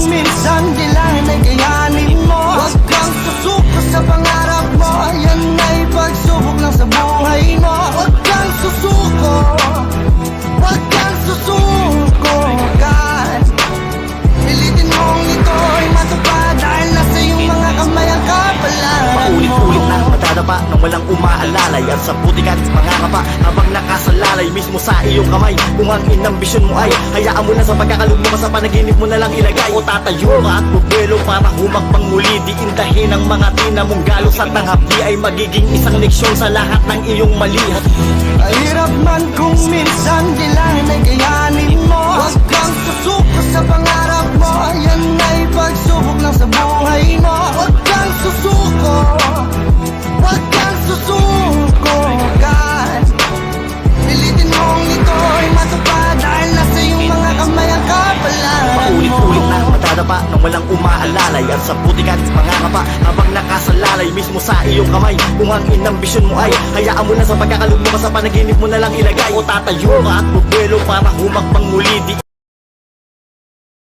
minsan kailangan ay kayanin mo. Huwag kang susuko sa pangarap mo, yan ay pagsubok lang sa buhay mo. Huwag kang susuko, huwag kang susuko agad. Pilitin mong ito'y matupad dahil nasa iyong mga kamay ang kapalaran mo. Paulit-ulit na matadapa nang walang umaalalay at sa putikan mga kapa habang nakasalalay mismo sa iyong kamay. Kung ang inambisyon mo ay hayaan mo na sa pagkakalugmo ka sa panaginip mo na lang ilagay. O tatayo ka at bubuelo para humakbang muli, di indahin ang mga tinamong galos at ang hapdi ay magiging isang leksyon sa lahat ng iyong mali. Mahirap man kung minsan kailangan ay kayanin mo. Huwag kang susuko sa pangarap mo, yan ay pagsubok lang sa buhay mo. Huwag kang susuko, huwag kang susuko agad. Pilitin mong ito'y matupad dahil nasa iyong mga kamay ang kapalaran mo. Paulit-ulit na matadapa nang walang umaalalay at sa putikan mga kapa habang nakasalalay mismo sa iyong kamay. Kung ang inambisyon mo ay hayaan mo na sa pagkakalugmo ka sa panaginip mo na lang ilagay. O tatayo ka at bubuelo para humakbang muli, di